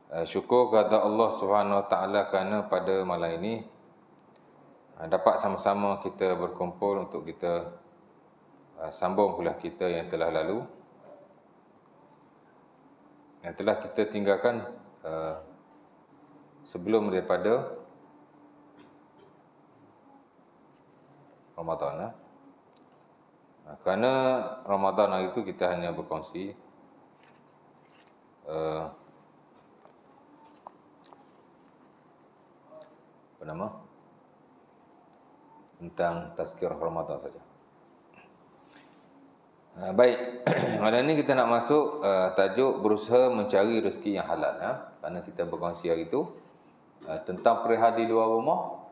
Syukur kepada Allah Subhanahu Wa Taala kerana pada malam ini dapat sama-sama kita berkumpul untuk kita sambung kuliah kita yang telah lalu, yang telah kita tinggalkan sebelum daripada Ramadan. Kerana Ramadan hari itu kita hanya berkongsi tentang tazkirah Ramadan saja. Baik, malam ini kita nak masuk tajuk berusaha mencari rezeki yang halal. Kerana kita berkongsi hari itu tentang perihal di luar rumah.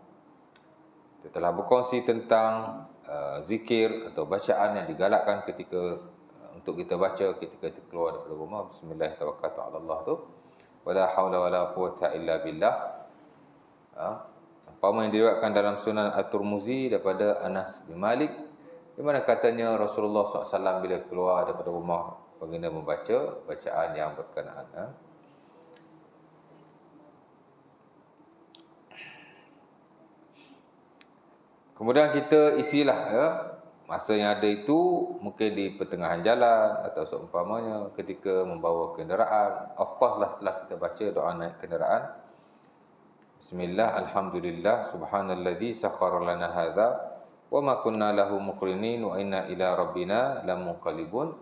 Kita telah berkongsi tentang zikir atau bacaan yang digalakkan ketika untuk kita baca ketika kita keluar daripada rumah. Bismillahirrahmanirrahim tu. Wala haula wala quwwata illa billah. Umpama yang diriwayatkan dalam Sunan At-Tirmizi daripada Anas bin Malik, di mana katanya Rasulullah SAW bila keluar daripada rumah baginda membaca bacaan yang berkenaan. Kemudian kita isilah masa yang ada itu mungkin di pertengahan jalan atau seumpamanya ketika membawa kenderaan. Of course lah setelah kita baca doa naik kenderaan. Bismillah, alhamdulillah, subhanalladzi sakhkhara lana hadza wa ma kunna lahu muqrinin wa inna ila rabbina lamunqalibun.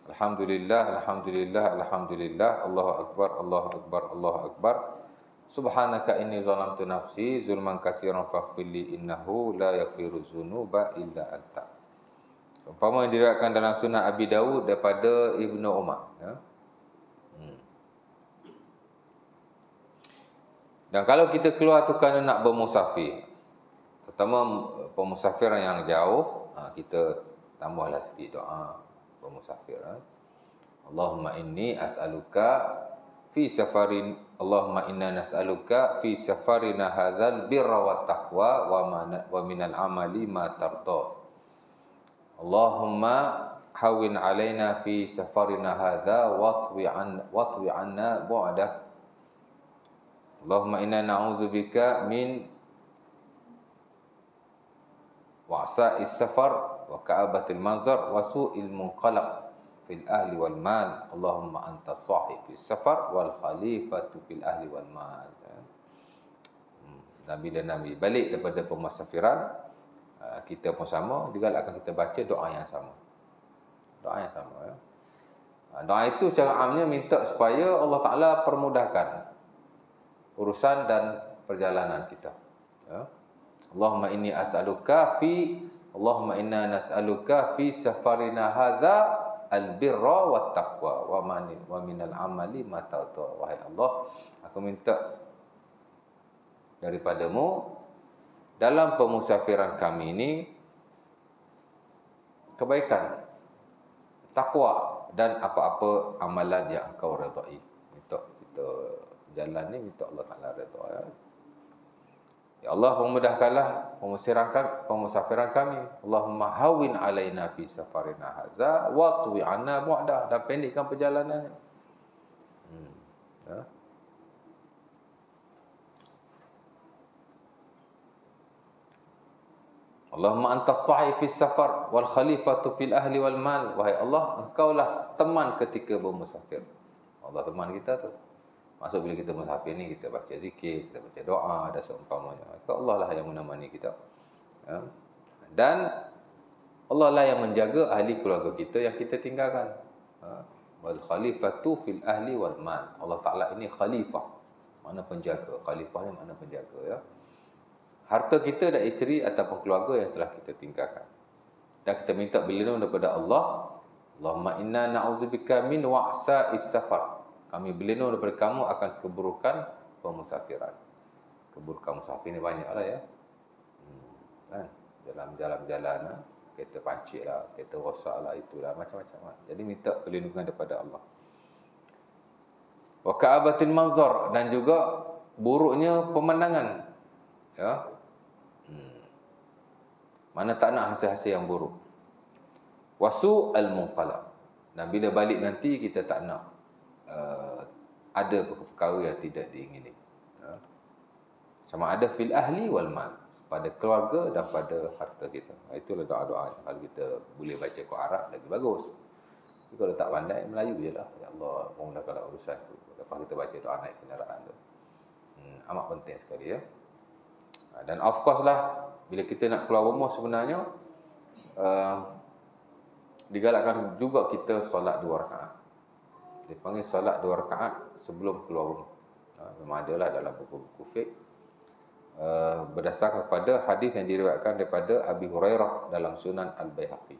Alhamdulillah, alhamdulillah, alhamdulillah, Allahu akbar, Allahu akbar, Allahu akbar. Subhanaka inni zalamtu nafsi zulman katsiran faghfirli innahu la yaghfiru dzunuba illa anta. Umpama yang diriwayatkan dalam Sunan Abi Dawud daripada Ibnu Umar, Dan kalau kita keluar tu kerana nak bermusafir, terutama pemusafiran yang jauh, kita tambahlah sikit doa bermusafir. Allahumma inni as'aluka fi safarin, Allahumma inna nas'aluka fi safarina hadzal birra wat taqwa wa minal amali ma tarda. Allahumma hawwin alaina fi safarina hadza watwi anna bu'dah. Allahumma inna na'udzubika min wa'sa'is safar wa ka'abatil manzar wa su'il munqalab fil ahli wal mal. Allahumma anta sahib fis safar wal khalifatu fil ahli wal mal. Nabi balik daripada pemusafiran, kita pun sama, digalakkan kita baca doa yang sama. Doa yang sama. Doa itu secara amnya minta supaya Allah Ta'ala permudahkan urusan dan perjalanan kita. Allahumma inni as'aluka fi, Allahumma inna nas'aluka fi safarina hadza albirra wat taqwa wa minal amali ma tarda. Wahai Allah, aku minta daripadamu dalam pemusafiran kami ini kebaikan, takwa dan apa-apa amalan yang engkau redai. Minta kita jalan ni, minta Allah Ta'ala redha. Ya Allah, pemudahkanlah pemusafiran kami. Allahumma hawwin alaina fi safarina hadza wa twi anna bu'da, dan pendekkan perjalanannya. Allahumma antas sahib fis safar wal khalifatu fil ahli wal mal. Wahai Allah, engkaulah teman ketika bermusafir. Allah teman kita tu. Maksud bila kita musafir ni, kita baca zikir, kita baca doa dan seumpamanya. Maka Allah lah yang menemani kita. Dan Allah lah yang menjaga ahli keluarga kita yang kita tinggalkan. Wal khalifatu fil ahli wal mal. Allah Ta'ala ini khalifah. Mana penjaga. Khalifah ni makna penjaga. Ya. Harta kita dan isteri ataupun keluarga yang telah kita tinggalkan. Dan kita minta berlindung daripada Allah. Allahumma inna na'udzubika min wa'sa'is safar. Kami berlindung daripada kamu akan keburukan pemusafiran. Keburukan musafir ni banyak lah ya. Dalam jalan-jalan, kereta pancit lah, kereta rosak lah, itulah, macam-macam lah. Jadi minta perlindungan daripada Allah. Wa ka'abatil manzar, dan juga buruknya pemandangan. Ya. Mana tak nak hasil-hasil yang buruk. Wasu al-munqalab. Dan bila balik nanti kita tak nak ada perkara yang tidak diingini. Sama ada fil ahli wal mal, pada keluarga dan pada harta kita. Itulah doa-doa. Kalau kita boleh baca Quran Arab lagi bagus. Tapi kalau tak pandai, Melayu je lah. Ya Allah, mudahkanlah urusanku. Lepas kita baca doa naik kenderaan tu. Amat penting sekali ya. Dan of course lah, bila kita nak keluar rumah sebenarnya, digalakkan juga kita solat 2 rakaat. Dipanggil solat 2 rakaat sebelum keluar rumah. Memang adalah dalam buku-buku fiqh. Berdasarkan kepada hadis yang diriwayatkan daripada Abi Hurairah dalam Sunan Al-Baihaqi.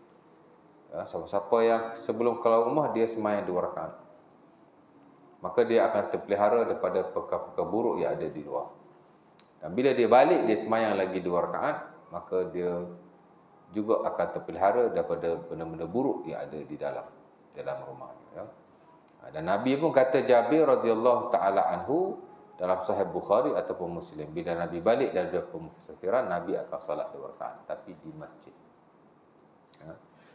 Siapa-siapa yang sebelum keluar rumah dia sembahyang 2 rakaat, maka dia akan terpelihara daripada perkara-perkara buruk yang ada di luar. Dan bila dia balik dia sembahyang lagi 2 rakaat, maka dia juga akan terpelihara daripada benda-benda buruk yang ada di dalam rumah. Dan Nabi pun kata Jabir radhiyallahu taala anhu dalam Sahih Bukhari ataupun Muslim, bila Nabi balik dari pemusafiran, Nabi akan salat 2 rakaat tapi di masjid.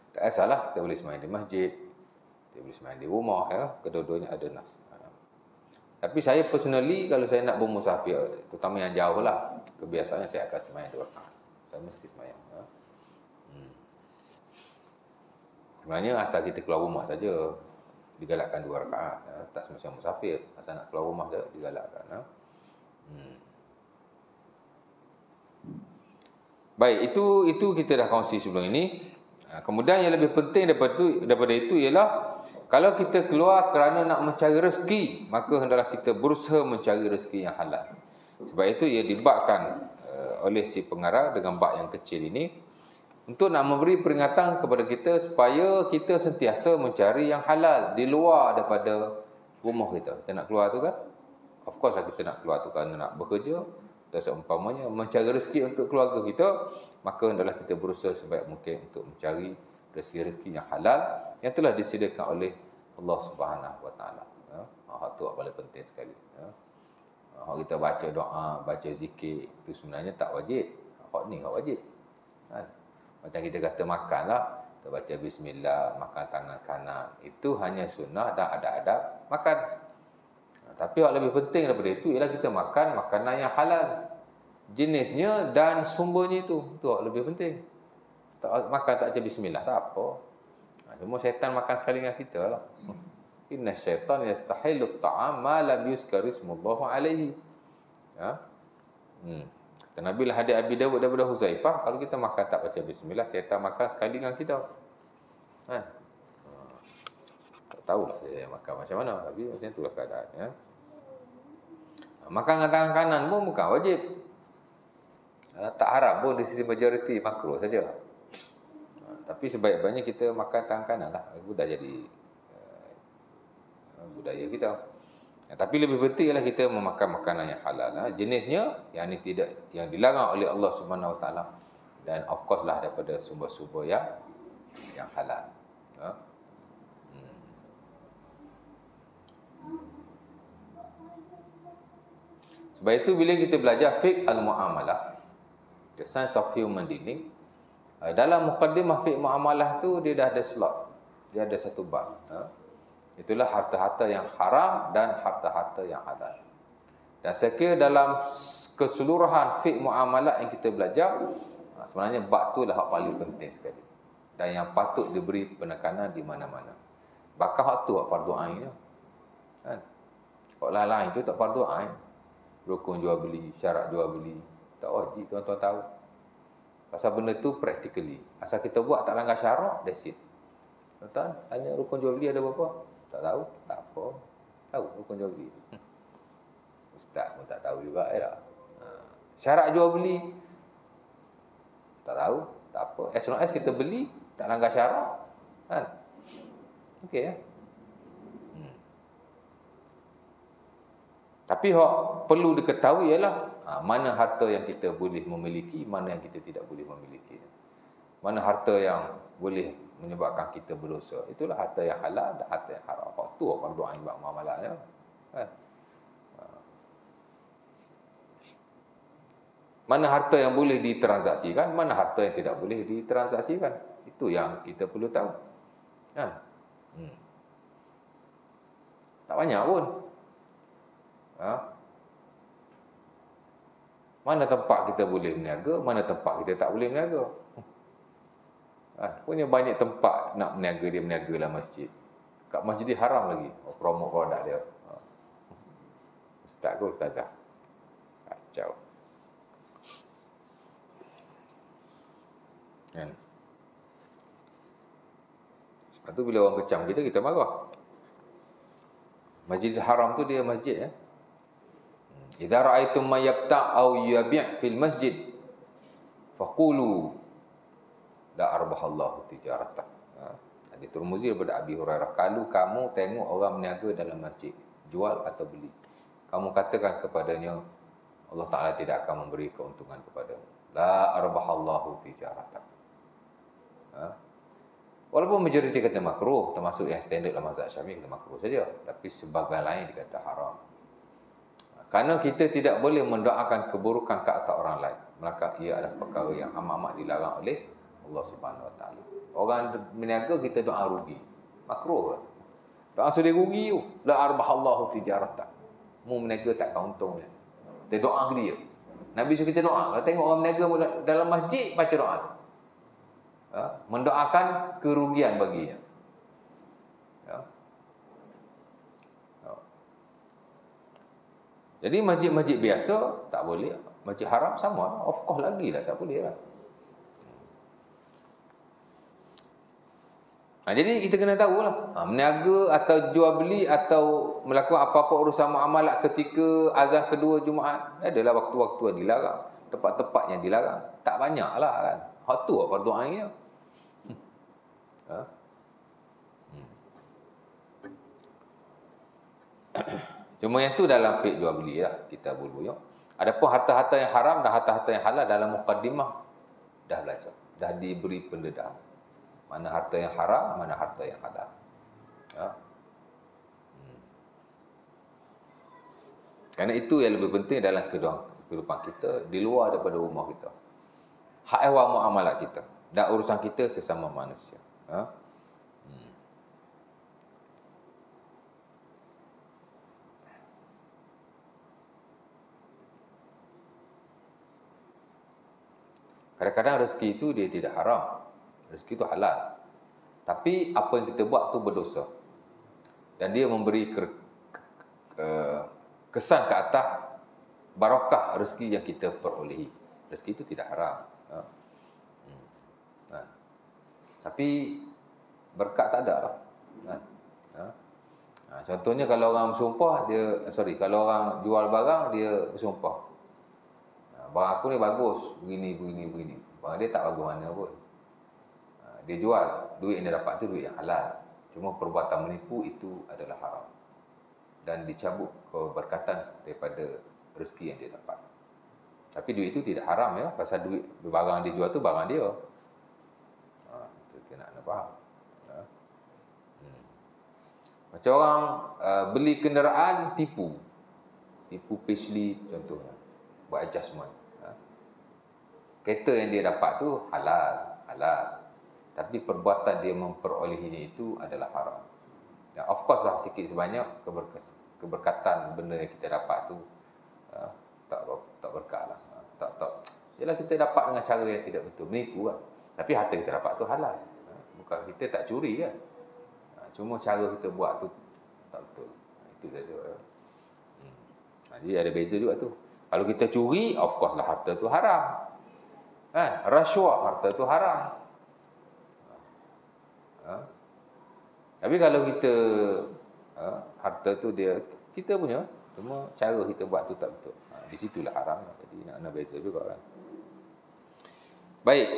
Tak salah, kita boleh sembahyang di masjid, kita boleh sembahyang di rumah, kedua-duanya ada nas. Tapi saya personally, kalau saya nak bermusafir, terutama yang jauh lah, kebiasaannya saya akan sembahyang 2 rakaat. Saya mesti sembahyang. Sebenarnya asal kita keluar rumah saja digalakkan 2 rakaat, tak semasa musafir. Asal nak keluar rumah saja digalakkan. Baik, itu kita dah kongsi sebelum ini. Kemudian yang lebih penting daripada itu ialah kalau kita keluar kerana nak mencari rezeki, maka hendaklah kita berusaha mencari rezeki yang halal. Sebab itu ia dibabkan oleh si pengarang dengan bab yang kecil ini untuk nak memberi peringatan kepada kita supaya kita sentiasa mencari yang halal di luar daripada rumah kita. Kita nak keluar tu kan, of course lah kita nak keluar tu kerana nak bekerja atau seumpamanya mencari rezeki untuk keluarga kita, maka hendaklah kita berusaha sebaik mungkin untuk mencari rezeki yang halal yang telah disediakan oleh Allah Subhanahu Wa Taala. Hak tu paling penting sekali. Hak kita baca doa, baca zikir itu sebenarnya tak wajib. Hak ni hak wajib. Macam kita kata makan lah, kita baca bismillah, makan tangan kanan, itu hanya sunnah dan ada adab makan. Tapi yang lebih penting daripada itu ialah kita makan makanan yang halal, jenisnya dan sumbernya itu yang lebih penting. Makan tak baca bismillah tak apa, cuma syaitan makan sekali dengan kita lah. Inna syaitan yastahilu ta'am ma lam yuzkar ismullah alaihi. Kata Nabi lah hadis Abi Dawud daripada Huzaifah, kalau kita makan tak baca bismillah, syaitan makan sekali dengan kita. Tak tahulah saya makan macam mana, tapi macam itulah keadaan. Makan dengan tangan kanan pun bukan wajib. Tak haram pun di sisi majoriti, makruh saja. Tapi sebaik-baiknya kita makan tangan kanan lah. Itu dah jadi budaya kita. Tapi lebih penting ialah kita memakan makanan yang halal. Jenisnya yang tidak, yang dilarang oleh Allah Subhanahu Wa Taala, dan of course lah daripada sumber-sumber yang halal. Sebab itu bila kita belajar fiqh al-muamalah, the science of human dealing, dalam muqaddimah fiqh muamalah tu dia dah ada slot. Dia ada satu bab. Itulah harta-harta yang haram dan harta-harta yang halal. Dan saya kira dalam keseluruhan fiqh muamalah yang kita belajar, sebenarnya bab tu lah hak paling penting sekali. Dan yang patut diberi penekanan di mana-mana. Bahkan hak tu hak fardu ain. Hak lain tu tak fardu ain. Rukun jual beli, syarat jual beli, tak wajib tuan-tuan tahu. Pasal benda tu practically, asal kita buat tak langgar syarak, that's it. Tuan-tuan tanya rukun jual beli ada berapa? Tak tahu? Tak apa. Tahu rukun jual beli. Ustaz pun tak tahu juga lah. Syarat jual beli tak tahu? Tak apa. As long as kita beli tak langgar syarak, kan? Okey ya. Tapi yang perlu diketahui ialah mana harta yang kita boleh memiliki, mana yang kita tidak boleh memiliki. Mana harta yang boleh menyebabkan kita berdosa. Itulah harta yang halal dan harta yang haram. Hak tu fardu ain bab muamalah ya. Kan? Mana harta yang boleh ditransaksikan, mana harta yang tidak boleh ditransaksikan. Itu yang kita perlu tahu. Kan? Tak banyak pun. Ha? Mana tempat kita boleh berniaga, mana tempat kita tak boleh berniaga. Punya banyak tempat nak berniaga, dia berniaga dalam masjid. Kat masjid haram lagi. Promote produk dia. Ustaz ke ustazah? Kacau. Kan? Lepas tu bila orang kecam kita, kita marah. Masjidil Haram tu dia masjid ya. Idza ra'aitum may yabta' aw yabi' fil masjid faqulu la arbahallahu tijaratan. Hadis Tirmizi daripada Abi Hurairah, kalau kamu tengok orang berniaga dalam masjid, jual atau beli, kamu katakan kepadanya, Allah Taala tidak akan memberi keuntungan kepadamu. La arbahallahu tijaratan. Walaupun majoriti kata makruh, termasuk yang standard dalam mazhab Syafi'i kata makruh saja, tapi sebagian lain dikata haram. Kerana kita tidak boleh mendoakan keburukan ke atas orang lain, maka ia adalah perkara yang amat-amat dilarang oleh Allah Subhanahu Wa Taala. Orang berniaga kita doa rugi, makruh lah. Doa sudah rugi tu, la arbahallahu tijaratan. Mu berniaga takkan untungnya. Kita doa ke dia. Nabi suruh kita doa. Kalau tengok orang berniaga dalam masjid, baca doa tu. Mendoakan kerugian baginya. Jadi masjid-masjid biasa tak boleh, masjid haram sama, of course lagi lah tak boleh lah. Jadi kita kena tahulah, berniaga atau jual beli atau melakukan apa-apa urusan muamalah ketika azan kedua Jumaat, adalah waktu-waktu yang dilarang, tempat-tempat yang dilarang. Tak banyak lah kan. Hak tu apa doanya. Cuma yang tu dalam fiqh jual beli lah, kita boleh. Adapun harta-harta yang haram dan harta-harta yang halal dalam mukaddimah dah belajar, dah diberi pendedahan. Mana harta yang haram, mana harta yang halal. Kerana itu yang lebih penting dalam kehidupan kita, di luar daripada rumah kita. Hak ehwal muamalat kita dan urusan kita sesama manusia. Kadang-kadang rezeki itu dia tidak haram. Rezeki itu halal. Tapi apa yang kita buat tu berdosa. Dan dia memberi kesan ke atas barakah rezeki yang kita perolehi. Rezeki itu tidak haram. Tapi berkat tak ada lah. Contohnya kalau orang bersumpah, kalau orang jual barang, dia bersumpah. Barang aku ni bagus, begini. Barang dia tak bagus mana pun. Dia jual, duit yang dia dapat tu duit yang halal. Cuma perbuatan menipu itu adalah haram. Dan dicabut keberkatan daripada rezeki yang dia dapat. Tapi duit itu tidak haram ya, pasal duit barang dia jual tu barang dia. Kita nak faham. Macam orang beli kenderaan, tipu payslip contohnya, buat adjustment. Kereta yang dia dapat tu halal. Tapi perbuatan dia memperolehinya itu adalah haram. Ya, of course lah sikit sebanyak keberkatan benda yang kita dapat tu tak berkah lah. Yalah kita dapat dengan cara yang tidak betul, menipu kan. Tapi harta kita dapat tu halal. Bukan kita tak curi kan. Cuma cara kita buat tu tak betul. Itu dia. Jadi ada beza juga tu. Kalau kita curi, of course lah harta tu haram. Rasuah, harta tu haram. Tapi kalau kita harta tu dia kita punya, cuma cara kita buat tu tak betul. Di situlah haram. Jadi nak beza juga kan. Baik.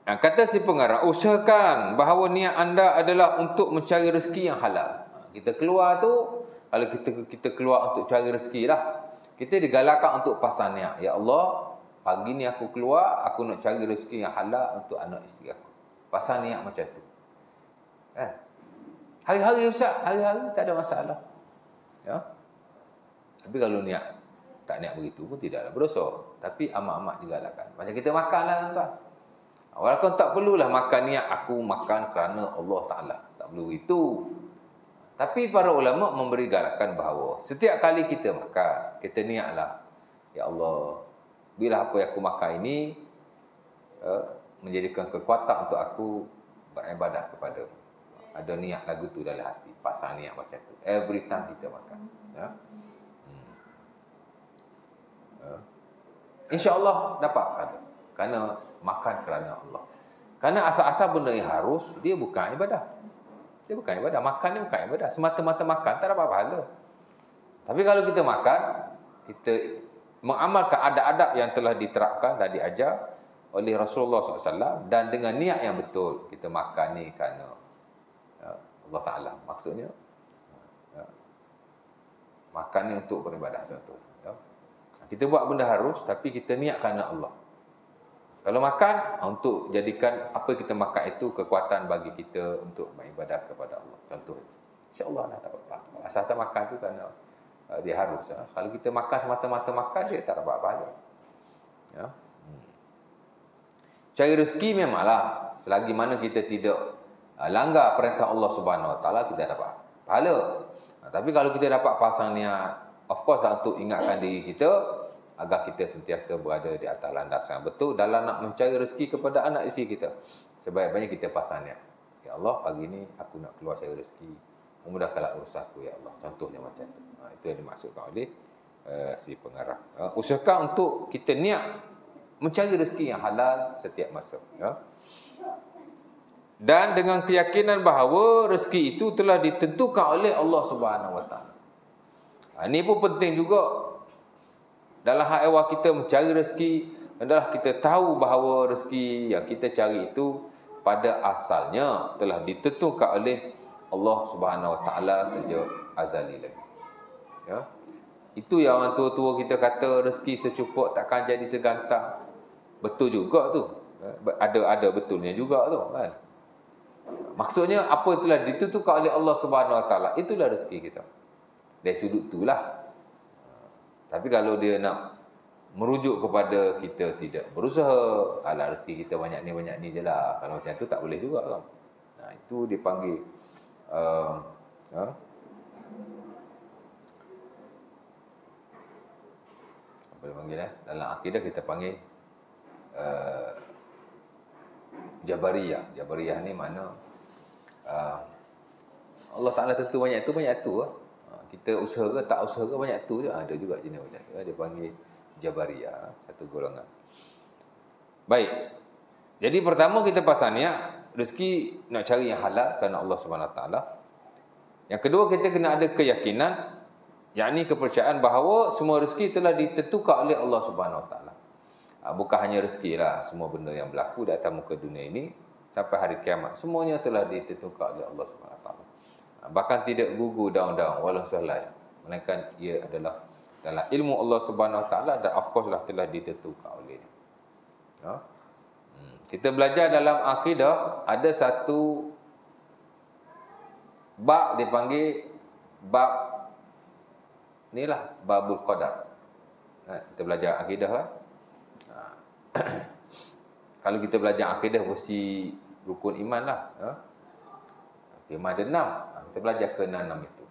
Kata si pengarang, usahakan bahawa niat anda adalah untuk mencari rezeki yang halal. Kita keluar tu, kalau kita keluar untuk cari rezeki lah, kita digalakkan untuk pasang niat. Ya Allah, pagi ni aku keluar, aku nak cari rezeki yang halal untuk anak isteri aku. Pasang niat macam tu. Hari-hari Ustaz, hari-hari tak ada masalah. Ya. Tapi kalau tak niat begitu pun tidaklah berdosa. Tapi amat-amat digalakkan. Macam kita makan lah tuan-tuan. Walaupun tak perlulah makan niat aku makan kerana Allah Ta'ala. Tak perlu itu. Tapi para ulama memberi galakan bahawa setiap kali kita makan, kita niatlah, ya Allah, bila apa yang aku makan ini menjadikan kekuatan untuk aku beribadah kepada-Mu. Ada niat lagu tu dalam hati, pasang niat macam tu. Every time kita makan. Ya. InsyaAllah dapat pahala. Kerana makan kerana Allah. Kerana asal-asal benda yang harus, dia bukan ibadah. Dia bukan ibadah. Makan ni bukan ibadah. Semata-mata makan, tak dapat pahala. Tapi kalau kita makan, kita mengamalkan adab-adab yang telah diterapkan dan diajar oleh Rasulullah SAW dan dengan niat yang betul. Kita makan ni kerana Allah Ta'ala. Maksudnya, makan ni untuk beribadah contoh. Kita buat benda harus, tapi kita niat kerana Allah. Kalau makan, untuk jadikan apa kita makan itu kekuatan bagi kita untuk beribadah kepada Allah. Contoh, insyaAllah dah dapat pahala. Asal-asal makan tu kerana dia harus. Kalau kita makan semata-mata makan, dia tak dapat pahala. Ya. Cari rezeki memanglah, selagi mana kita tidak langgar perintah Allah Subhanahu Wa Taala, kita dapat pahala. Tapi kalau kita dapat pasang niat, of course lah untuk ingatkan diri kita agar kita sentiasa berada di atas landasan betul dalam nak mencari rezeki kepada anak isteri kita. Sebaik-baiknya kita pasang niat. Ya Allah, pagi ni aku nak keluar cari rezeki. Memudahkanlah urusan aku, ya Allah. Contohnya macam tu. Itu yang dimaksudkan oleh si pengarah. Usahakan untuk kita niat mencari rezeki yang halal setiap masa. Ya. Dan dengan keyakinan bahawa rezeki itu telah ditentukan oleh Allah Subhanahu Wa Taala. Ini pun penting juga. Dalam hak ehwal kita mencari rezeki adalah kita tahu bahawa rezeki yang kita cari itu pada asalnya telah ditentukan oleh Allah Subhanahu Wa Taala sejak azali lagi. Ya. Itu yang orang tua-tua kita kata rezeki secukup takkan jadi segantang. Betul juga tu. Ada betulnya juga tu kan. Maksudnya apa itulah ditentukan oleh Allah Subhanahu Wa Taala, itulah rezeki kita. Dari sudut itulah. Tapi kalau dia nak merujuk kepada kita tidak berusaha, alah rezeki kita banyak ni je lah. Kalau macam tu tak boleh juga kan. Nah, itu dipanggil apa dia panggil dalam akidah kita panggil Jabariyah. Jabariyah ni mana Allah Ta'ala tentu banyak tu kita usaha ke tak usaha ke banyak tu je. Ada juga jenis macam tu. Dia panggil Jabariyah, satu golongan. Baik. Jadi pertama kita pasang niat rezeki nak cari yang halal kerana Allah Subhanahu Taala. Yang kedua kita kena ada keyakinan, yakni kepercayaan bahawa semua rezeki telah ditentukan oleh Allah Subhanahu Taala. Bukan hanya rezeki lah, semua benda yang berlaku di atas muka dunia ini sampai hari kiamat semuanya telah ditentukan oleh Allah Subhanahu Taala. Bahkan tidak gugur daun-daun walau selai, melainkan ia adalah dalam ilmu Allah Subhanahu Wa Taala dan of course lah telah ditentukan oleh dia. Kita belajar dalam akidah ada satu bab dipanggil bab inilah babul qadar. Kita belajar akidah kan. Kalau kita belajar akidah versi rukun iman lah. Iman ada 6. Kita belajar ke 6 itu.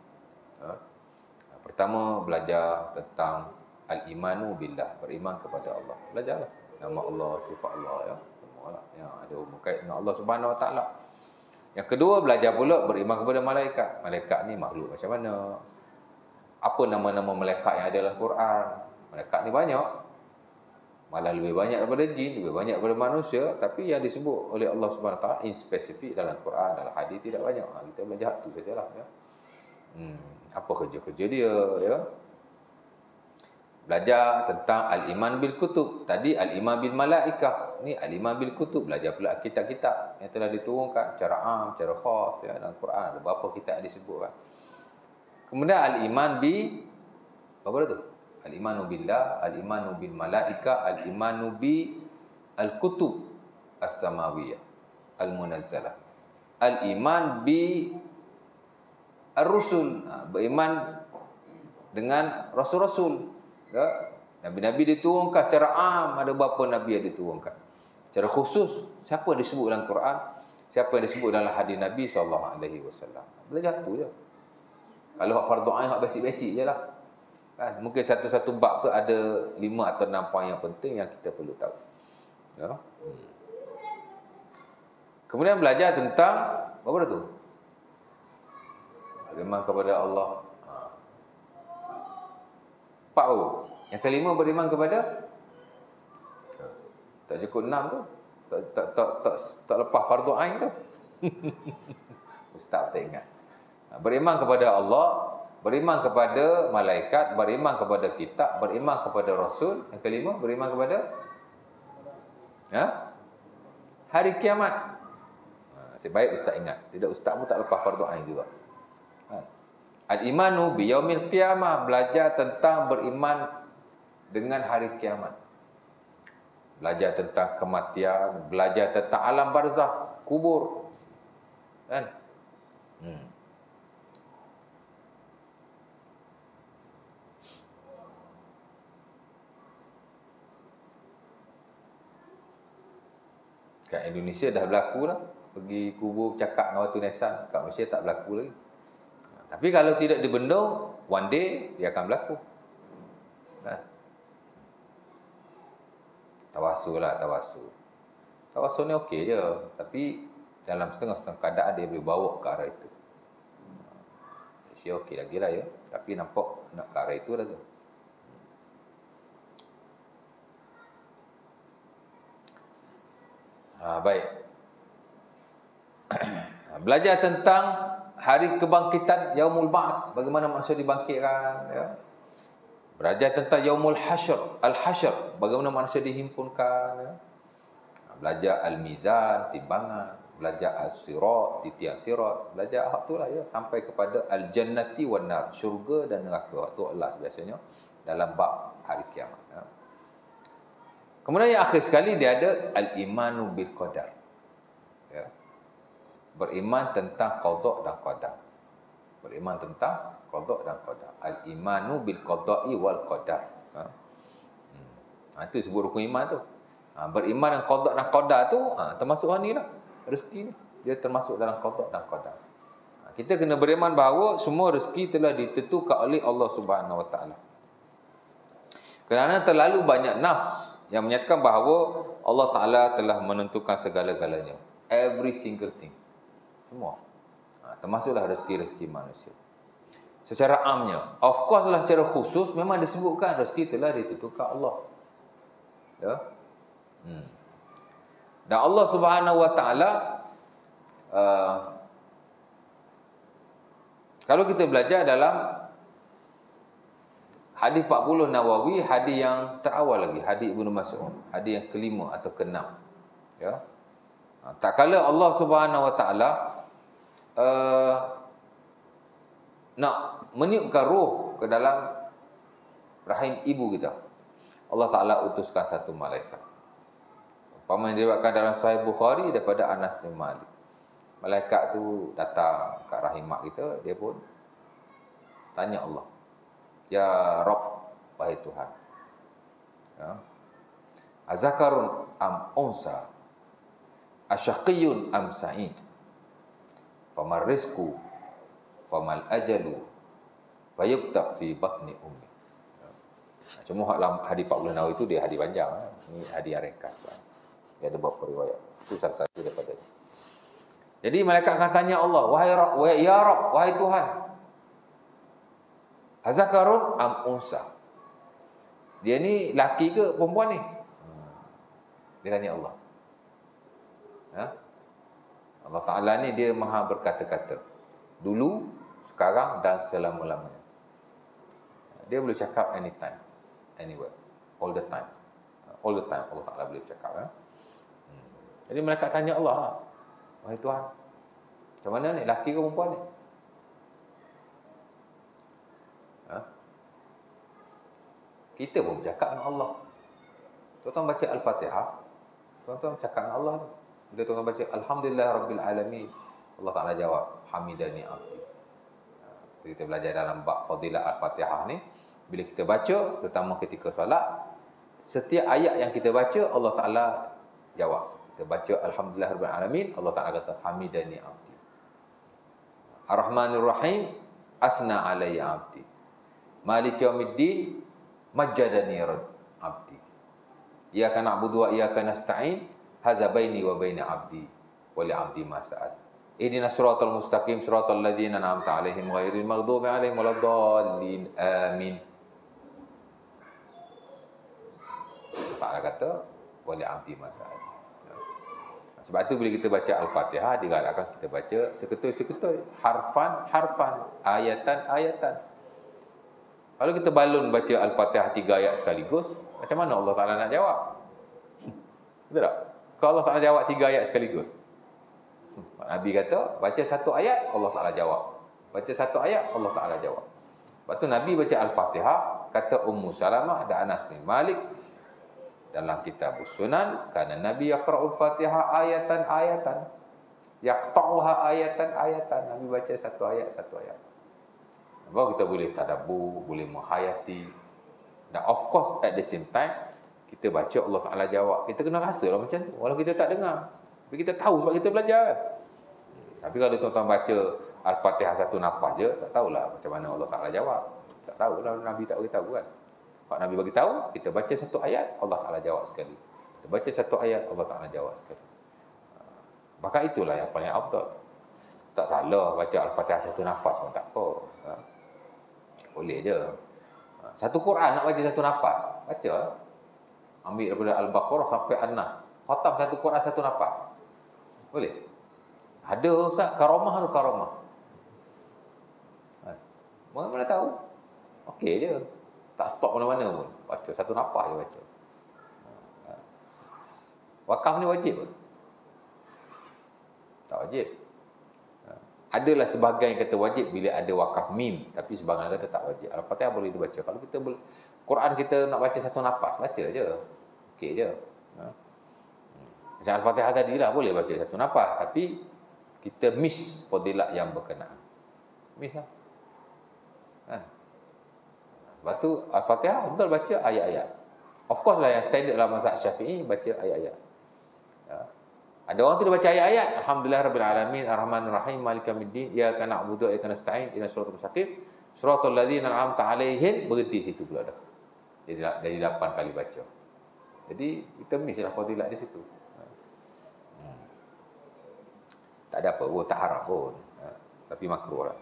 Pertama belajar tentang al-imanu billah, beriman kepada Allah. Belajarlah nama Allah, sifat Allah ya. Semualah yang ada hubungan kait dengan Allah Subhanahu Wa Taala. Yang kedua belajar pula beriman kepada malaikat. Malaikat ni makhluk macam mana? Apa nama-nama malaikat yang ada dalam Quran? Malaikat ni banyak. Malah lebih banyak daripada jin, lebih banyak daripada manusia, tapi yang disebut oleh Allah Subhanahu Wa Taala in spesifik dalam Quran, dalam hadis tidak banyak. Kita belajar tu sajalah ya. Apa kerja-kerja dia ya. Belajar tentang al-iman bil kutub. Tadi al-iman bil malaikah. Ni al-iman bil kutub, belajar pula kitab-kitab yang telah diturunkan secara am, secara khas ya dalam Quran. Ada berapa kitab yang disebutkan. Kemudian al-iman bi apa tu? Al-imanu billah, al-imanu bil malaika, al-imanu bi al-kutub as-samawiyah al-munazzalah. Al-iman bi ar-rusul, beriman dengan rasul-rasul. Ya? Nabi-nabi diturunkan secara am, ada berapa nabi yang diturunkan. Secara khusus, siapa yang disebut dalam Quran, siapa yang disebut dalam hadis Nabi SAW. Belajar tu je. Kalau hak fardu ain hak basic-basic je lah. Kan? Mungkin satu-satu bab tu ada 5 atau 6 poin yang penting yang kita perlu tahu. Ya. Kemudian belajar tentang apa dah tu? Beriman kepada Allah. 4 baru. Yang kelima beriman kepada tak cukup 6 tu. Tak lepas fardu ain tu. Ustaz tak ingat. Beriman kepada Allah, beriman kepada malaikat, beriman kepada kitab, beriman kepada rasul. Yang kelima beriman kepada hari kiamat. Nasib baik ustaz ingat. Tidak, ustaz pun tak lepas fardu ain juga. Al-imanu bi yaumil qiyamah, belajar tentang beriman dengan hari kiamat. Belajar tentang kematian, belajar tentang alam barzakh, kubur. Kan? Kat Indonesia dah berlaku lah. Pergi kubur cakap dengan Watu Nesan. Kat Malaysia tak berlaku lagi. Tapi kalau tidak dibendung, one day dia akan berlaku. Tawasul lah, tawasul. Tawasul ni okey je. Tapi dalam setengah-setengah keadaan dia boleh bawa ke arah itu. Malaysia okey lagi lah ya. Tapi nampak nak ke arah itu lah tu. Baik. Belajar tentang hari kebangkitan, Yaumul Ba'ats, bagaimana manusia dibangkitkan, ya. Belajar tentang Yaumul Hasyr, Al-Hasyr, bagaimana manusia dihimpunkan, ya. Belajar Al-Mizan, timbangan, belajar Al-Sirat, titian sirat, belajar hak tu lah ya, sampai kepada Al-Jannati wan Nar, syurga dan neraka. Tu Allah biasanya dalam bab hari kiamat, ya. Kemudian yang akhir sekali dia ada al-imanu bil qadar. Ya. Beriman tentang qada dan qadar. Beriman tentang qada dan qadar. Al-imanu bil qada'i wal qadar. Itu sebut rukun iman tu. Beriman dengan qada dan qadar tu termasuk hal ni lah. Rezeki ni. Dia termasuk dalam qada dan qadar. Kita kena beriman bahawa semua rezeki telah ditentukan oleh Allah Subhanahu Wa Taala. Kerana terlalu banyak nas yang menyatakan bahawa Allah Ta'ala telah menentukan segala-galanya. Every single thing. Semua. Termasuklah rezeki-rezeki manusia. Secara amnya. Of course lah secara khusus, memang disebutkan rezeki telah ditentukan Allah. Ya. Dan Allah Subhanahu Wa Ta'ala, kalau kita belajar dalam hadis 40 Nawawi, hadis yang terawal lagi, hadis Ibnu Mas'ud, hadis yang kelima atau keenam. Ya. Tak kala Allah Subhanahu Wa Taala nak meniupkan roh ke dalam rahim ibu kita, Allah Taala utuskan satu malaikat. Umpama yang diriwayatkan dalam Sahih Bukhari daripada Anas bin Malik. Malaikat tu datang kat rahim mak kita, dia pun tanya Allah, ya Rabb, wahai Tuhan, ya, azakarun am unsa, asyaqiyun am sa'id, famal rizqu famal ajalu fayuktab fi batni ummi. Cuma dalam hadis 40 Nawawi itu dia hadis panjang, ini hadis yang ringkas. Dia ada beberapa riwayat. Itu salah satu daripada. Jadi malaikat akan tanya Allah, wahai Rabb, ya Rabb, wahai Tuhan, azakarun am unsa, dia ni laki ke perempuan ni? Dia tanya Allah. Ya? Allah Ta'ala ni dia maha berkata-kata. Dulu, sekarang dan selama-lamanya. Dia boleh cakap anytime, anywhere, all the time. All the time Allah Ta'ala boleh cakap. Ya? Jadi malaikat tanya Allah, wahai Tuhan, macam mana ni, laki ke perempuan ni? Kita pun bercakap dengan Allah. Tuan-tuan baca Al-Fatihah, tuan-tuan bercakap dengan Allah. Bila tuan-tuan baca Alhamdulillah Rabbil Alamin, Allah Ta'ala jawab, Hamidani Abdi. Kita belajar dalam bab Fadilah Al-Fatihah ni, bila kita baca, terutama ketika salat, setiap ayat yang kita baca, Allah Ta'ala jawab. Kita baca Alhamdulillah Rabbil Alamin, Allah Ta'ala kata Hamidani Abdi. Ar-Rahmanir Rahim, asna alayya abdi. Malik yaumiddin majjadani abdi. Iyyaka na'budu wa iyyaka nasta'in, hadza baini wa baina abdi wa li abdi ma sa'al. Ihdinas siratal mustaqim siratal ladzina an'amta 'alaihim ghairil maghdubi 'alaihim waladdallin. Amin. Ta'ala kata wa li abdi ma sa'al. Sebab tu bila kita baca Al-Fatihah digalakkan kita baca seketui-seketui, harfan, ayatan. Kalau kita balun baca Al-Fatihah 3 ayat sekaligus, macam mana Allah Ta'ala nak jawab? Betul tak? Kalau Allah Ta'ala jawab 3 ayat sekaligus, Nabi kata, baca 1 ayat, Allah Ta'ala jawab. Baca 1 ayat, Allah Ta'ala jawab. Lepas tu Nabi baca Al-Fatihah, kata Ummu Salamah dan Anas bin Malik, dalam kitab Sunan, kerana Nabi yaqra'ul Fatihah ayatan, yaqta'uha ayatan. Nabi baca 1 ayat. Baru kita boleh tadabbur, boleh menghayati. Dan of course at the same time kita baca Allah Ta'ala jawab. Kita kena rasa lah macam tu, walau kita tak dengar. Tapi kita tahu sebab kita belajar kan. Tapi kalau tuan-tuan baca Al-Fatihah 1 nafas je, tak tahulah macam mana Allah Ta'ala jawab. Tak tahulah, Nabi tak beritahu kan. Kalau Nabi bagi tahu, kita baca 1 ayat, Allah Ta'ala jawab sekali. Kita baca 1 ayat, Allah Ta'ala jawab sekali. Maka itulah yang paling afdal. Tak salah baca Al-Fatihah 1 nafas pun tak apa. Boleh je. Satu Quran nak baca 1 nafas, baca. Ambil daripada Al-Baqarah sampai An-Nas. Khatam 1 Quran 1 nafas. Boleh? Ada Ustaz, karamah tu karamah. Mana tahu? Okey je. Tak stop mana-mana pun. Baca 1 nafas je baca. Wakaf ni wajib ke? Tak wajib. Adalah sebahagian yang kata wajib bila ada wakaf mim, tapi sebahagian kata tak wajib. Al-Fatihah boleh dibaca. Kalau kita Quran kita nak baca 1 nafas, baca je. Okey je. Macam Al-Fatihah tadi lah, boleh baca 1 nafas, tapi kita miss fadilat yang berkenaan. Miss lah. Lepas tu Al-Fatihah betul baca ayat-ayat. Of course lah yang standard dalam mazhab Syafi'i baca ayat-ayat. Ada orang tu dia baca ayat-ayat, alhamdulillah rabbil alamin arrahmanir rahim maliki yaumiddin iyyaka na'budu wa iyyaka nasta'in ihdinas siratal mustaqim siratal ladzina an'amta 'alaihim, berhenti situ pula dah. Dari 8 kali baca. Jadi kita miss lah fadilat di situ. Tak ada apa pun, tak haram pun. Tapi makruh lah.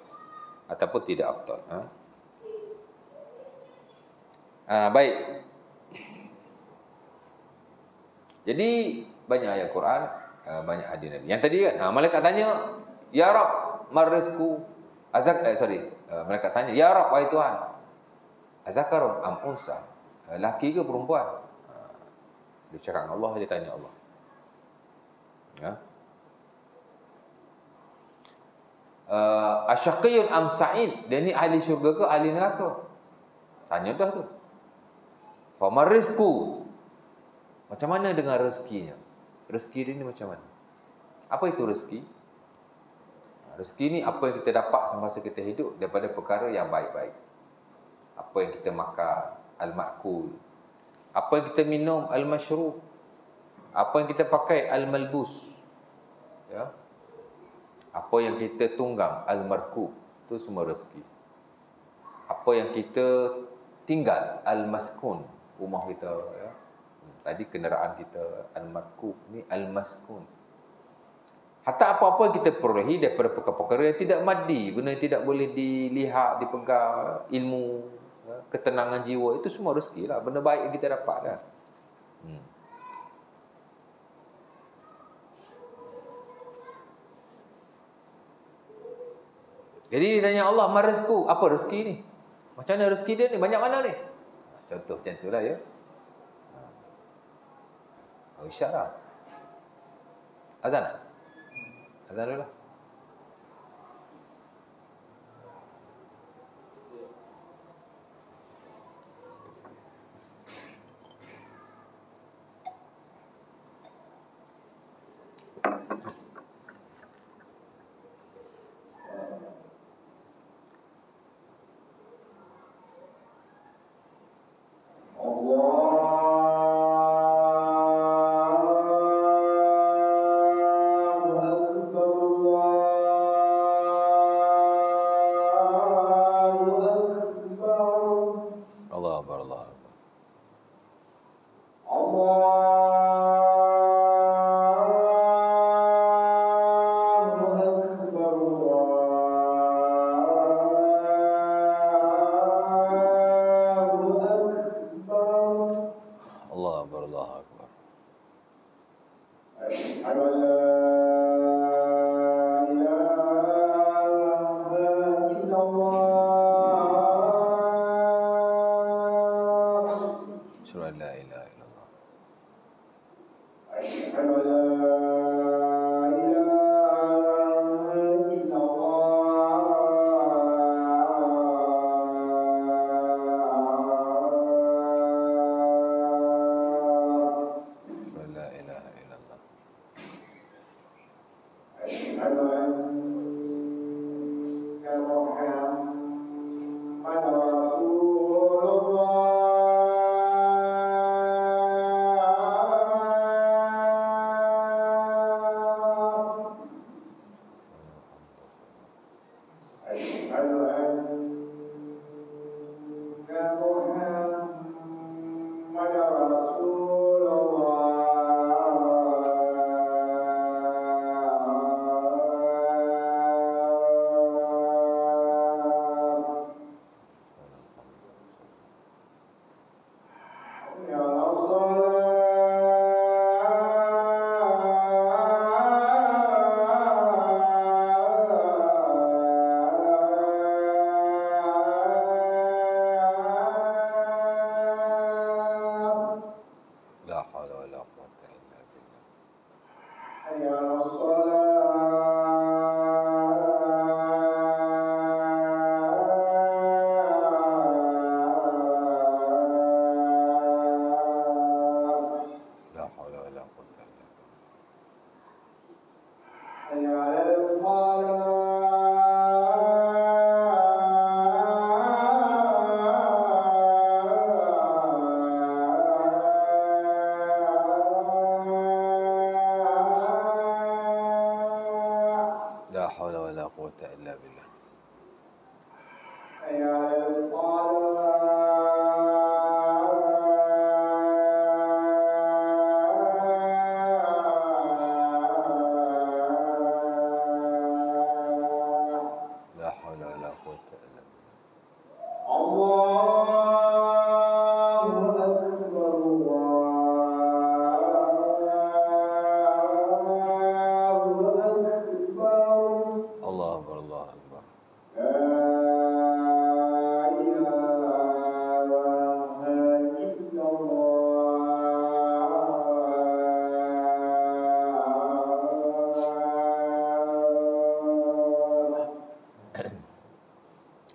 Ataupun tidak afdal. Baik. Jadi banyak ayat Quran, banyak hadis Nabi. Yang tadi kan, malaikat tanya, ya Rab, marizku malaikat tanya, ya Rab, wahai Tuhan, azakarun am unsa, laki ke perempuan? Dia cakap dengan Allah, dia tanya Allah. Asyaqiyun am sa'id, dia ni ahli syurga ke ahli neraka? Tanya dah tu. Famar rizku, macam mana dengan rezekinya? Rezeki dia ni macam mana? Apa itu rezeki? Rezeki ni apa yang kita dapat semasa kita hidup daripada perkara yang baik-baik. Apa yang kita makan, al-ma'kul. Apa yang kita minum, al-mashrub. Apa yang kita pakai, al-malbus. Ya. Apa yang kita tunggang, al-markub. Itu semua rezeki. Apa yang kita tinggal, al-maskun. Rumah kita, ya. Tadi kenderaan kita, al-markub, ni al-maskun. Hatta apa-apa yang kita perolehi daripada perkara-perkara yang tidak maddi, benda yang tidak boleh dilihat, dipegang, ilmu, ketenangan jiwa, itu semua rezeki lah. Benda baik yang kita dapat kan. Jadi ditanya Allah, marizku, apa rezeki ni? Macam mana rezeki dia ni? Banyak mana ni? Contoh macam itulah ya. Isyarat. Azan tak? Azan dulu lah.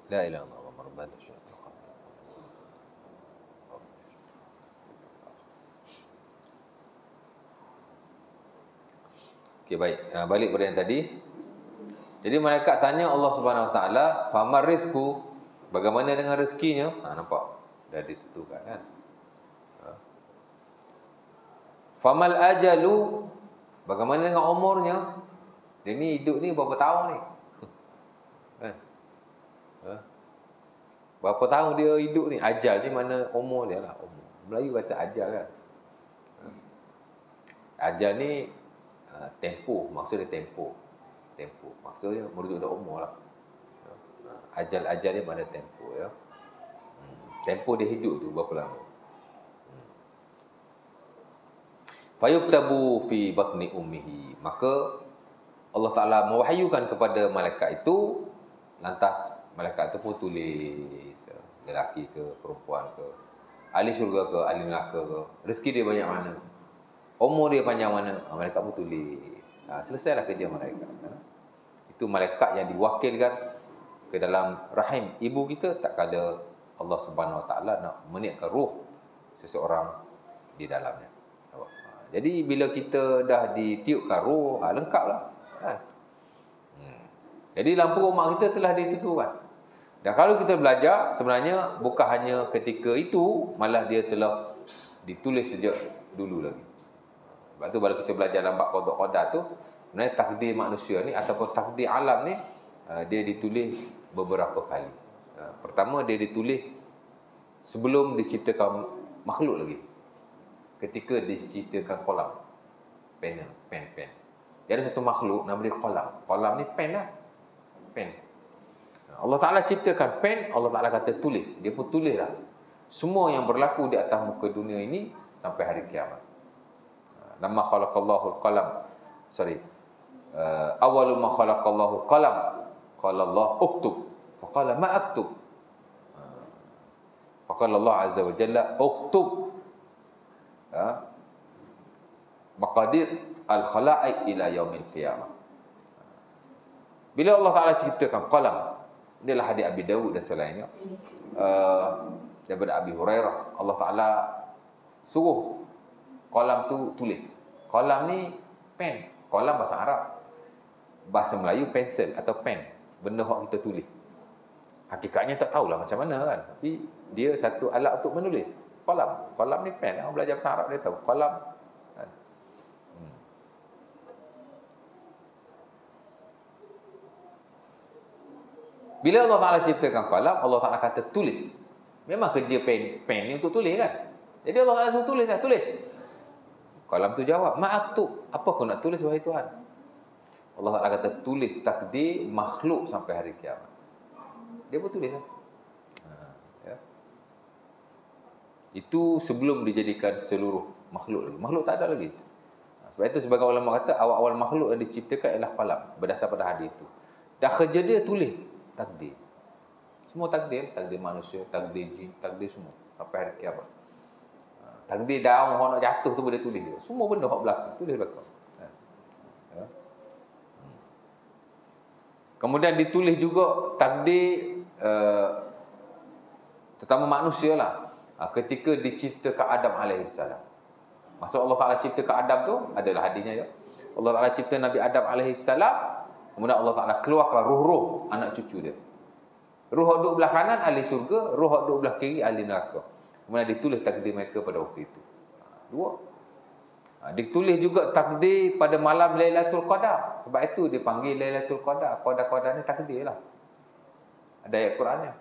La ilaha illallah Muhammadur Rasulullah. Okey, baik. Balik pada yang tadi. Jadi malaikat tanya Allah Subhanahu Wa Taala, "Famar rizqu?" Bagaimana dengan rezekinya? Nampak? Dah ditentukan kan? Famal ajalu? Bagaimana dengan umurnya? Dia ni hidup ni berapa tahun ni? Kan? Berapa tahun dia hidup ni? Ajal ni mana umur dia lah. Umur. Melayu kata ajal kan? Ajal ni tempoh, maksudnya tempoh. Tempoh. Maksudnya merujuk pada umur lah. Ajal dia mana tempoh ya. Tempoh dia hidup tu berapa lama. Fayuktabu fi batni ummihi. Maka Allah Ta'ala mewahyukan kepada malaikat itu, lantas malaikat itu pun tulis, lelaki ke, perempuan ke, ahli syurga ke, ahli neraka ke, rezeki dia banyak mana, umur dia panjang mana, malaikat pun tulis. Selesailah kerja malaikat. Itu malaikat yang diwakilkan ke dalam rahim ibu kita, tak kala Allah Subhanahu Wa Taala nak meniupkan roh seseorang di dalamnya. Jadi bila kita dah ditiupkan roh, lengkaplah kan? Jadi lampu rumah kita telah ditentukan. Dan kalau kita belajar, sebenarnya bukan hanya ketika itu, malah dia telah ditulis sejak dulu lagi. Sebab tu bila kita belajar dalam bab qada qadar tu, sebenarnya takdir manusia ni ataupun takdir alam ni, dia ditulis beberapa kali. Pertama dia ditulis sebelum diciptakan makhluk lagi. Ketika diciptakan kolam, pen. Dia ada satu makhluk nama dia kolam. Kolam ni pen lah. Pen. Allah Ta'ala ciptakan pen, Allah Ta'ala kata tulis. Dia pun tulis lah semua yang berlaku di atas muka dunia ini sampai hari kiamat. Lamma khalaqallahu al-qalam. Awalu ma khalaqallahu al-qalam. Qala Allah uktub. Faqala ma aktub. Faqala Allah Azza wa Jalla uktub maqadir al-khalaiq ila yaumil qiyamah. Bila Allah Ta'ala ciptakan qalam, inilah hadis Abi Dawud dan selainnya, daripada Abi Hurairah, Allah Ta'ala suruh qalam tu tulis. Qalam ni pen. Qalam bahasa Arab, bahasa Melayu pensel atau pen, benda yang kita tulis. Hakikatnya tak tahulah macam mana kan, tapi dia satu alat untuk menulis. Qalam. Qalam ni pen. Orang belajar bahasa Arab dia tahu. Qalam. Bila Allah Ta'ala ciptakan qalam, Allah Ta'ala kata tulis. Memang kerja pen ni untuk tulis kan. Jadi Allah Ta'ala suruh tulis lah. Tulis. Qalam tu jawab, ma'aktub. Apa kau nak tulis wahai Tuhan? Allah Ta'ala kata tulis takdir makhluk sampai hari kiamat. Dia pun tulis lah. Itu sebelum dijadikan seluruh makhluk lagi. Makhluk tak ada lagi. Sebab itu sebagai ulama kata awal-awal makhluk yang diciptakan ialah qalam, berdasar pada hadis itu. Dah kerja dia tulis takdir. Semua takdir, takdir manusia, takdir jin, takdir semua sampai hari kiamat. Takdir daun orang nak jatuh tu boleh tulis dia. Semua benda hak berlaku tulis belakang. Kemudian ditulis juga takdir terutama manusia lah. Ketika diciptakan Adam alaihissalam. Maksud Allah Ta'ala ciptakan Adam tu adalah hadisnya ya. Allah Ta'ala cipta Nabi Adam alaihissalam, kemudian Allah Ta'ala keluarkan roh-roh anak cucu dia. Roh duduk belah kanan ahli syurga, roh duduk belah kiri ahli neraka. Kemudian ditulis takdir mereka pada waktu itu. Dua. Ditulis juga takdir pada malam Lailatul Qadar. Sebab itu dipanggil Lailatul Qadar. Qadar ni takdir lah. Ada ayat Qurannya.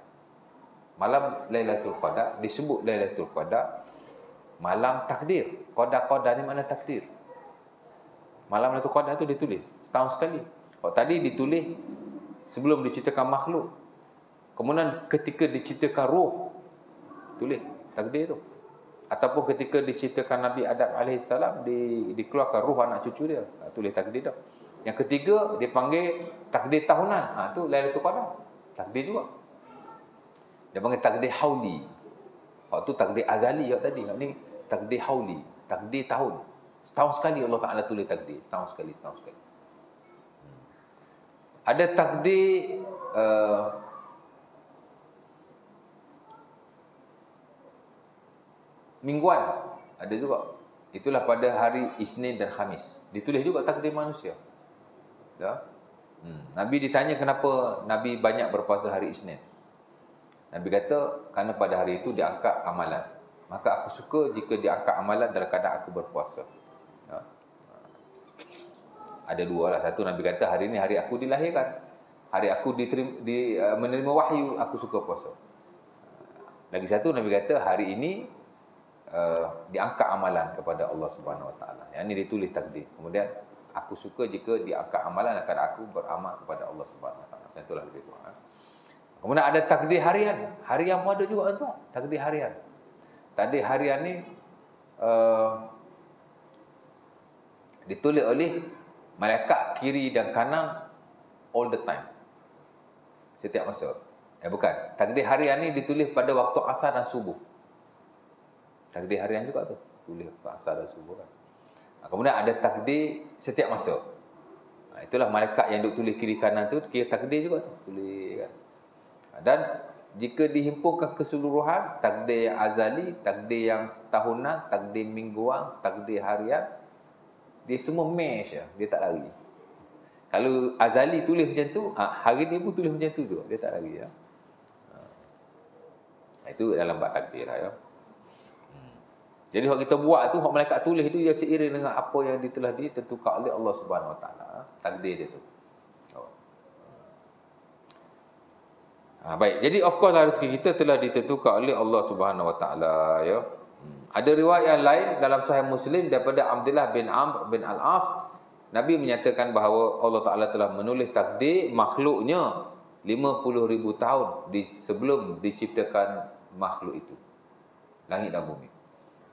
Malam Lailatul Qadar disebut Lailatul Qadar malam takdir. Qadar ni mana takdir. Malam Lailatul Qadar tu ditulis setahun sekali. Tadi ditulis sebelum diciptakan makhluk. Kemudian ketika diciptakan roh, tulis takdir tu. Ataupun ketika diciptakan Nabi Adam alaihissalam, dikeluarkan roh anak cucu dia, tulis takdir dah. Yang ketiga dipanggil takdir tahunan. Tu Lailatul Qadar. Takdir juga. Dia panggil takdir hauli. Waktu takdir azali tadi. Ni takdir hauli, takdir tahun. Setahun sekali Allah Ta'ala tulis takdir. Setahun sekali. Ada takdir mingguan, ada juga. Itulah pada hari Isnin dan Khamis. Ditulis juga takdir manusia. Ya. Nabi ditanya kenapa Nabi banyak berpuasa hari Isnin. Nabi kata, kerana pada hari itu diangkat amalan. Maka aku suka jika diangkat amalan dalam keadaan aku berpuasa. Ya. Ada dua lah. Satu, Nabi kata, hari ini hari aku dilahirkan. Hari aku menerima wahyu, aku suka puasa. Lagi satu, Nabi kata, hari ini diangkat amalan kepada Allah Subhanahu Wa Taala. Yang ini ditulis takdir. Kemudian, aku suka jika diangkat amalan akan aku beramal kepada Allah Subhanahu Wa Taala. Macam itulah lebih kurang. Kemudian ada takdir harian. Harian pun ada juga tuan. Takdir harian. Takdir harian ni ditulis oleh malaikat kiri dan kanan all the time. Setiap masa. Bukan. Takdir harian ni ditulis pada waktu asar dan subuh. Takdir harian juga tu. Tulis waktu asar dan subuh kan. Kemudian ada takdir setiap masa. Itulah malaikat yang duk tulis kiri kanan tu, kira takdir juga tu. Tulis kan. Dan jika dihimpunkan keseluruhan, takdir yang azali, takdir yang tahunan, takdir mingguan, takdir harian, dia semua mesh ya. Dia tak lari. Kalau azali tulis macam tu, hari ni pun tulis macam tu juga. Dia tak lari ya. Itu dalam bab takdir lah ya. Jadi hak kita buat tu, hak malaikat tulis tu, dia seiring dengan apa yang telah ditentukan oleh Allah Subhanahu Wa Taala. Takdir dia tu. Baik, jadi of course lah rezeki kita telah ditentukan oleh Allah Subhanahu Wa Taala ya. Ada riwayat yang lain dalam Sahih Muslim daripada Abdullah bin Amr bin Al-As, Nabi menyatakan bahawa Allah Taala telah menulis takdir makhluknya 50,000 tahun sebelum diciptakan makhluk itu, langit dan bumi.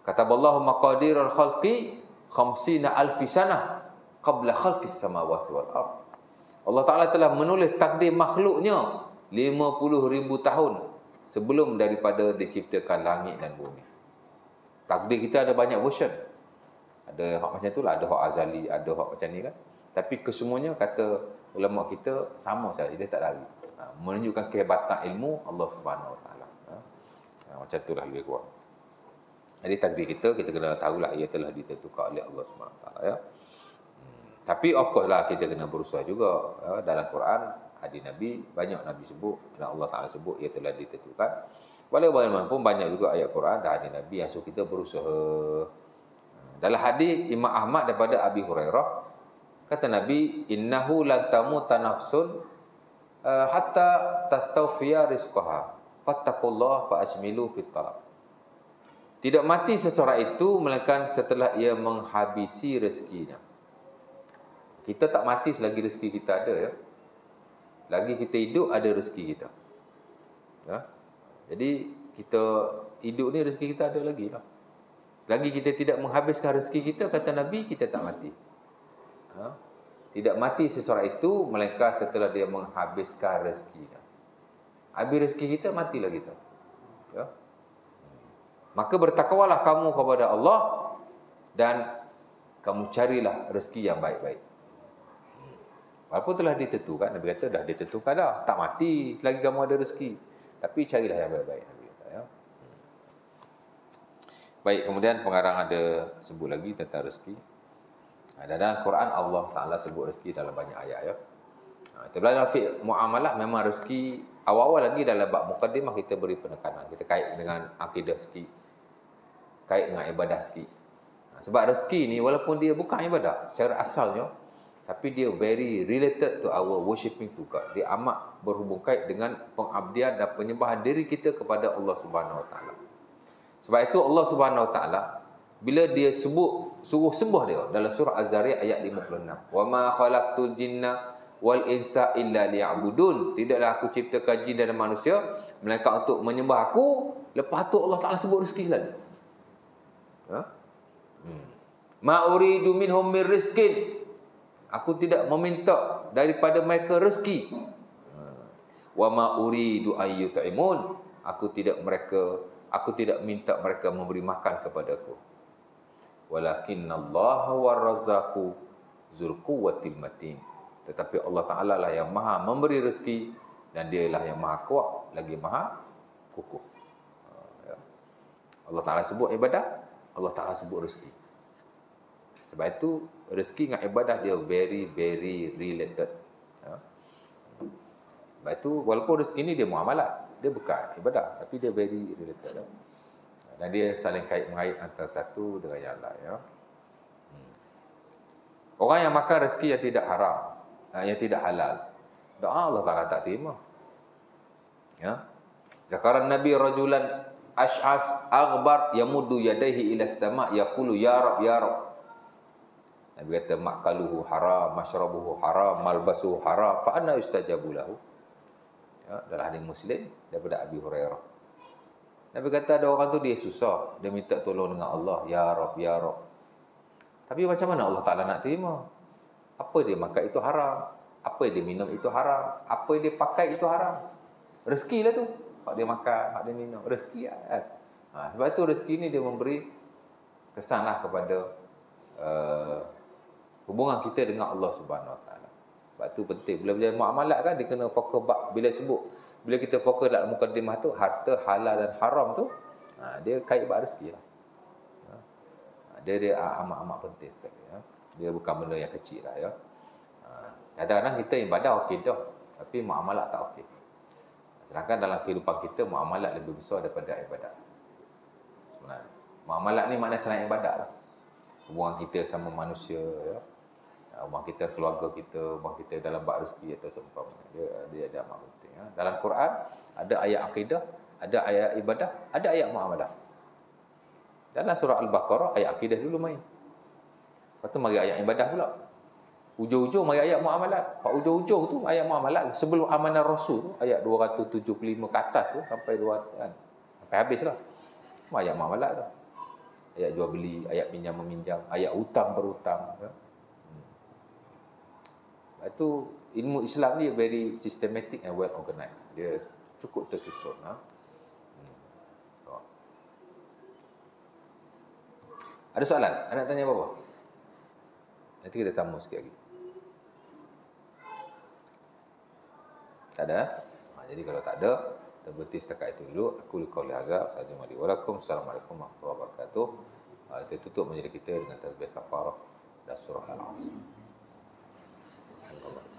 Kataballahu maqadirul khalqi 50,000 sanah qabla khalqis samawati wal ard. Allah Taala telah menulis takdir makhluknya 50,000 tahun sebelum daripada diciptakan langit dan bumi. Takdir kita ada banyak version. Ada hak macam itulah, ada hak azali, ada hak macam ni kan. Tapi kesemuanya kata ulama kita sama saja, dia tak lari. Menunjukkan kehebatan ilmu Allah Subhanahu Wa Taala. Macam itulah lebih kurang. Jadi takdir kita kena tahulah ia telah ditentukan oleh Allah Subhanahu Wa Taala ya. Tapi of course lah kita kena berusaha juga dalam Quran. Hadis Nabi, banyak Nabi sebut dan Allah Ta'ala sebut ia telah ditentukan. Walaupun banyak juga ayat Quran dan hadis Nabi yang suruh kita berusaha. Dalam hadis Imam Ahmad daripada Abi Hurairah, kata Nabi, innahu lan tamuta nafsun hatta tastawfiya rizqaha fattaqullaha fa asmilu fit talab. Tidak mati seseorang itu melainkan setelah ia menghabisi rezekinya. Kita tak mati selagi rezeki kita ada ya. Lagi kita hidup, ada rezeki kita. Ya? Jadi, kita hidup ni rezeki kita ada lagi lah. Lagi kita tidak menghabiskan rezeki kita, kata Nabi, kita tak mati. Tidak mati seseorang itu, melainkan setelah dia menghabiskan rezekinya. Habis rezeki kita, matilah kita. Ya? Maka bertakwalah kamu kepada Allah dan kamu carilah rezeki yang baik-baik. Walaupun telah ditentukan, Nabi kata dah ditentukan dah, tak mati selagi kamu ada rezeki. Tapi carilah yang baik-baik, Nabi kata ya. Baik, kemudian pengarang ada sebut lagi tentang rezeki. Dalam Quran Allah Taala sebut rezeki dalam banyak ayat ya. Kita belajar fiqh muamalah, memang rezeki awal-awal lagi dalam bab mukadimah kita beri penekanan. Kita kait dengan akidah sikit, kait dengan ibadah sikit. Sebab rezeki ni walaupun dia bukan ibadah secara asalnya, tapi dia very related to our worshipping to God. Dia amat berhubung kait dengan pengabdian dan penyembahan diri kita kepada Allah Subhanahu Wa Taala. Sebab itu Allah Subhanahu Wa Taala bila dia suruh sembah dia dalam surah Az-Zariyat ayat 56. Wa ma khalaqtul jinna wal insa illa liya'budun. Tidaklah aku ciptakan jin dan manusia melainkan untuk menyembah aku. Lepas tu Allah Taala sebut rezeki lagi. Ma uridu minhum min rizqin. Aku tidak meminta daripada mereka rezeki. Wa ma uridu ayyut'imun. Aku tidak minta mereka memberi makan kepadaku. Walakinallaha warrazzaqu dzul quwwatil matin. Tetapi Allah Taala lah yang Maha memberi rezeki dan Dialah yang Maha kuat lagi Maha kukuh. Allah Ta'ala sebut ibadah, Allah Ta'ala sebut rezeki. Sebab itu rezeki dengan ibadah dia very very related. Ya. Sebab itu walaupun rezeki ni dia muamalat, dia bukan ibadah, tapi dia very related. Ya. Dan dia saling kait-mengait antara satu dengan yang lain. Ya. Orang yang makan rezeki yang tidak haram, yang tidak halal, doa Allah Ta'ala tak terima. Ya. Zakaran Nabi rajulan ash'as aghbar yamuddu yadayhi ila as-sama' yaqulu ya rab ya rab. Nabi kata makaluhu haram, mashrabuhu haram, malbasuhu haram, fa anna yustajabu lahu. Ya, dalam hadis Muslim daripada Abi Hurairah. Nabi kata ada orang tu dia susah, dia minta tolong dengan Allah, ya rab ya rab. Tapi macam mana Allah Ta'ala nak terima? Apa dia makan itu haram, apa dia minum itu haram, apa dia pakai itu haram. Rezeki lah tu. Hak dia makan, hak dia minum, rezeki lah kan. Sebab tu rezeki ni dia memberi kesanlah kepada hubungan kita dengan Allah Subhanahu Wa Taala. Sebab tu penting. Bila berjaya muamalat kan, dia kena fokus bila sebut. Bila kita fokus dalam mukadimah tu, harta halal dan haram tu, dia kait bab rezeki lah. Dia amat-amat penting sekali. Ya. Dia bukan benda yang kecil lah. Ya. Kadang-kadang kita ibadah okey dah, tapi muamalat tak okey. Sedangkan dalam kehidupan kita, muamalat lebih besar daripada ibadat. Sebenarnya. Muamalat ni maknanya selain ibadat lah. Hubungan kita sama manusia, ya. Hubungan kita, keluarga kita, hubungan kita dalam bab rezeki atau seumpamanya. Dia ada amat penting. Ya. Dalam Quran, ada ayat akidah, ada ayat ibadah, ada ayat muamalah. Dalam surah Al-Baqarah, ayat akidah dulu main. Lepas tu mari ayat ibadah pula. Ujung-ujung mari ayat muamalat. Pak ujung-ujung tu ayat muamalat sebelum amanah Rasul tu ayat 275 ke atas tu sampai 200 kan. Sampai habislah. Ayat muamalat tu. Ayat jual beli, ayat pinjam meminjam, ayat hutang berhutang. Ya. Lepas tu ilmu Islam ni very systematic and well organized. Dia cukup tersusun. Ha? Ada soalan? Nak tanya apa-apa? Nanti kita sambung sikit lagi. Tak ada? Jadi kalau tak ada, kita berhenti setakat itu dulu. Aku liqauli hadza, assalamualaikum warahmatullahi wabarakatuh. Kita tutup majlis kita dengan tasbih kafarah dan surah Al-Asr. Alhamdulillah.